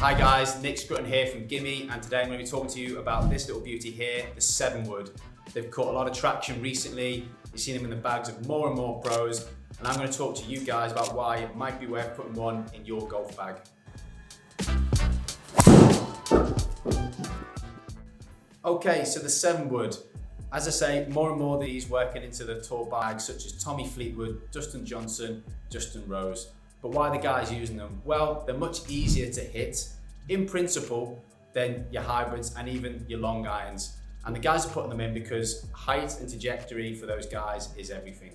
Hi guys, Nick Scrutton here from Gimme, and today I'm going to be talking to you about this little beauty here, the 7 wood. They've caught a lot of traction recently. You've seen them in the bags of more and more pros, and I'm going to talk to you guys about why it might be worth putting one in your golf bag. Okay, so the 7 wood. As I say, more and more of these working into the tour bags, such as Tommy Fleetwood, Dustin Johnson, Justin Rose. But why are the guys using them? Well, they're much easier to hit, in principle, than your hybrids and even your long irons. And the guys are putting them in because height and trajectory for those guys is everything.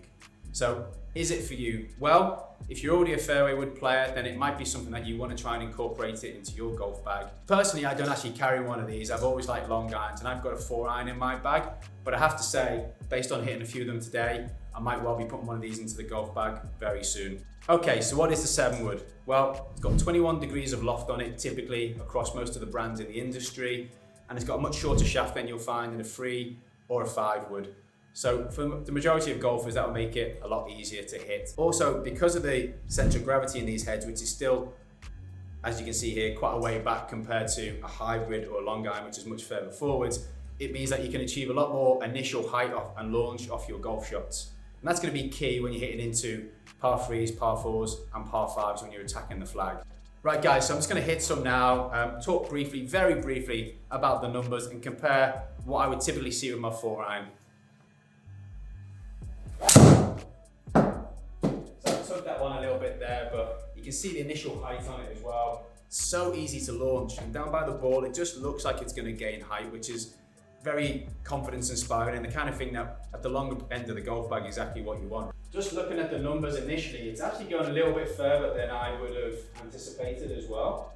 So, is it for you? Well, if you're already a fairway wood player, then it might be something that you want to try and incorporate it into your golf bag. Personally, I don't actually carry one of these. I've always liked long irons, and I've got a 4-iron in my bag. But I have to say, based on hitting a few of them today, I might well be putting one of these into the golf bag very soon. Okay, so what is the 7 wood? Well, it's got 21 degrees of loft on it, typically across most of the brands in the industry, and it's got a much shorter shaft than you'll find in a 3 or a 5 wood. So for the majority of golfers, that will make it a lot easier to hit. Also, because of the center of gravity in these heads, which is still, as you can see here, quite a way back compared to a hybrid or a long iron, which is much further forwards, it means that you can achieve a lot more initial height off and launch off your golf shots. And that's going to be key when you're hitting into par 3s, par 4s and par 5s when you're attacking the flag. Right guys, so I'm just going to hit some now, talk briefly, very briefly about the numbers and compare what I would typically see with my 4-iron. So I took that one a little bit there, but you can see the initial height on it as well. So easy to launch, and down by the ball it just looks like it's going to gain height, which is very confidence inspiring and the kind of thing that at the longer end of the golf bag exactly what you want. Just looking at the numbers initially, it's actually going a little bit further than I would have anticipated as well.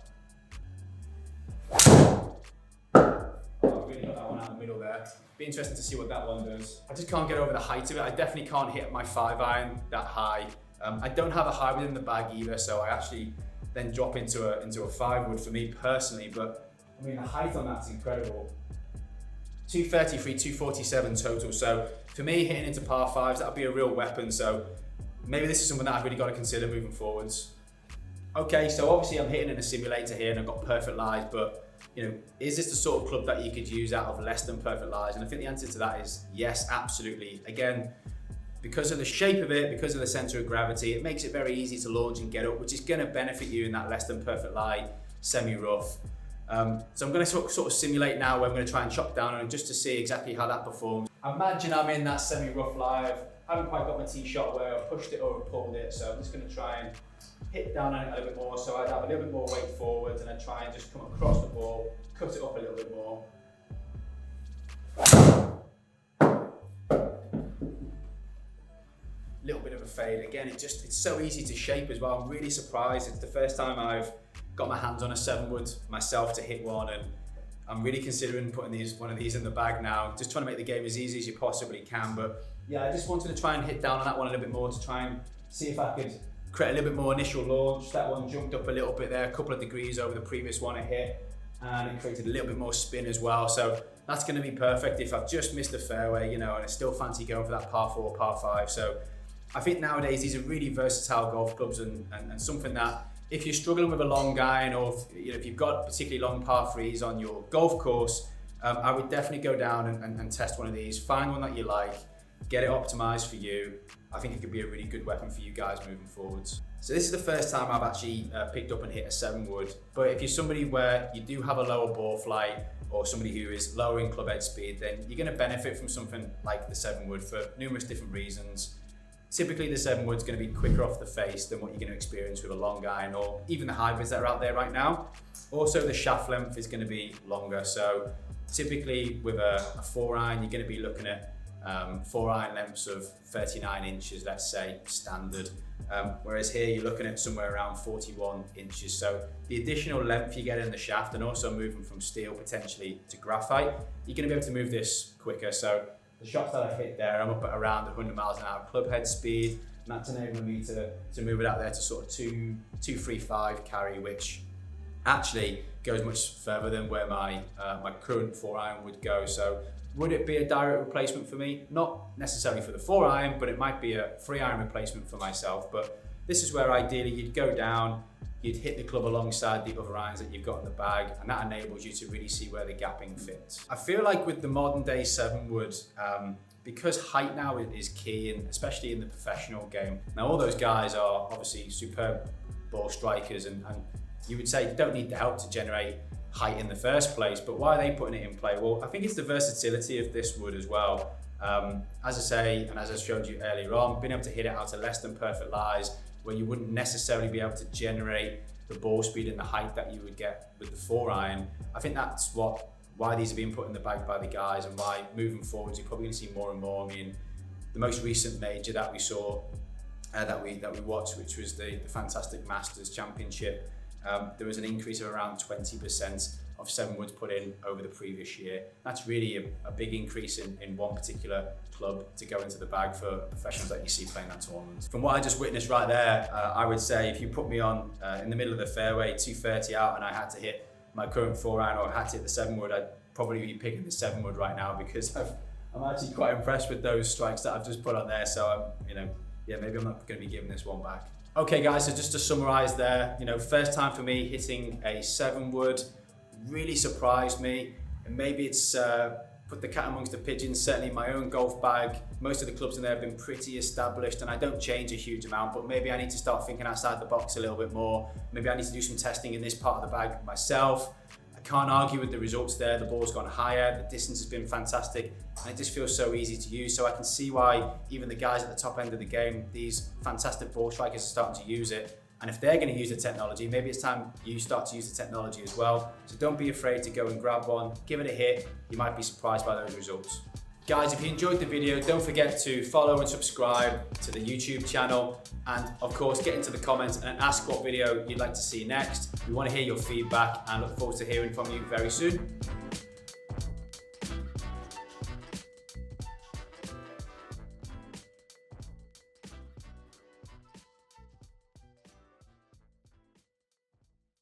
Oh, I've really got that one out in the middle there. Be interesting to see what that one does. I just can't get over the height of it. I definitely can't hit my 5-iron that high. I don't have a hybrid in the bag either, so I actually then drop into a 5 wood for me personally, but I mean the height on that's incredible. 233, 247 total. So for me, hitting into par 5s, that'll be a real weapon. So maybe this is something that I've really got to consider moving forwards. Okay, so obviously I'm hitting in a simulator here and I've got perfect lies, but you know, is this the sort of club that you could use out of less than perfect lies? And I think the answer to that is yes, absolutely. Again, because of the shape of it, because of the center of gravity, it makes it very easy to launch and get up, which is going to benefit you in that less than perfect lie, semi-rough. So I'm going to sort of simulate now where I'm going to try and chop down on it just to see exactly how that performs. Imagine I'm in that semi-rough lie. I haven't quite got my tee shot where I pushed it or pulled it, so I'm just going to try and hit down on it a little bit more. So I'd have a little bit more weight forwards and I'd try and just come across the ball, cut it up a little bit more. Little bit of a fade. Again, it's so easy to shape as well. I'm really surprised. It's the first time I've got my hands on a 7 wood myself to hit one, and I'm really considering putting one of these in the bag now, just trying to make the game as easy as you possibly can. But yeah, I just wanted to try and hit down on that one a little bit more to try and see if I could create a little bit more initial launch. That one jumped up a little bit there, a couple of degrees over the previous one it hit, and it created a little bit more spin as well. So that's going to be perfect if I've just missed the fairway, you know, and I still fancy going for that par 4, par 5. So I think nowadays these are really versatile golf clubs and something that if you're struggling with a long iron, or if you've got particularly long par 3s on your golf course, I would definitely go down and test one of these. Find one that you like, get it optimized for you. I think it could be a really good weapon for you guys moving forwards. So this is the first time I've actually picked up and hit a 7 wood. But if you're somebody where you do have a lower ball flight, or somebody who is lowering club head speed, then you're going to benefit from something like the 7 wood for numerous different reasons. Typically the 7 wood's going to be quicker off the face than what you're going to experience with a long iron or even the hybrids that are out there right now. Also the shaft length is going to be longer. So typically with a 4-iron, you're going to be looking at 4-iron lengths of 39 inches, let's say, standard. Whereas here you're looking at somewhere around 41 inches. So the additional length you get in the shaft, and also moving from steel potentially to graphite, you're going to be able to move this quicker. So the shots that I've hit there, I'm up at around 100 miles an hour club head speed, and that's enabling me to move it out there to sort of 235 carry, which actually goes much further than where my current 4-iron would go. So would it be a direct replacement for me? Not necessarily for the 4-iron, but it might be a 3-iron replacement for myself. But this is where ideally you'd go down, you'd hit the club alongside the other irons that you've got in the bag, and that enables you to really see where the gapping fits. I feel like with the modern day 7-wood, because height now is key, and especially in the professional game. Now all those guys are obviously superb ball strikers, and you would say you don't need the help to generate height in the first place, but why are they putting it in play? Well, I think it's the versatility of this wood as well. As I say, and as I showed you earlier on, being able to hit it out to less than perfect lies, where you wouldn't necessarily be able to generate the ball speed and the height that you would get with the 4-iron. I think that's why these are being put in the bag by the guys, and why moving forwards you're probably going to see more and more. I mean, the most recent major that we saw, that we watched, which was the fantastic Masters Championship, there was an increase of around 20% of 7-woods put in over the previous year. That's really a big increase in one particular club to go into the bag for professionals that you see playing that tournament. From what I just witnessed right there, I would say if you put me on in the middle of the fairway, 230 out, and I had to hit my current 4-iron, or I had to hit the 7-wood, I'd probably be picking the 7-wood right now, because I'm actually quite impressed with those strikes that I've just put on there. So yeah, maybe I'm not going to be giving this one back. Okay guys, so just to summarize there, first time for me hitting a 7-wood, really surprised me, and maybe it's put the cat amongst the pigeons. Certainly my own golf bag, most of the clubs in there have been pretty established, and I don't change a huge amount, but maybe I need to start thinking outside the box a little bit more. Maybe I need to do some testing in this part of the bag myself. I can't argue with the results there. The ball's gone higher, the distance has been fantastic, and it just feels so easy to use. So I can see why even the guys at the top end of the game, these fantastic ball strikers, are starting to use it. And if they're going to use the technology, maybe it's time you start to use the technology as well. So don't be afraid to go and grab one, give it a hit. You might be surprised by those results. Guys, if you enjoyed the video, don't forget to follow and subscribe to the YouTube channel. And of course, get into the comments and ask what video you'd like to see next. We want to hear your feedback and look forward to hearing from you very soon.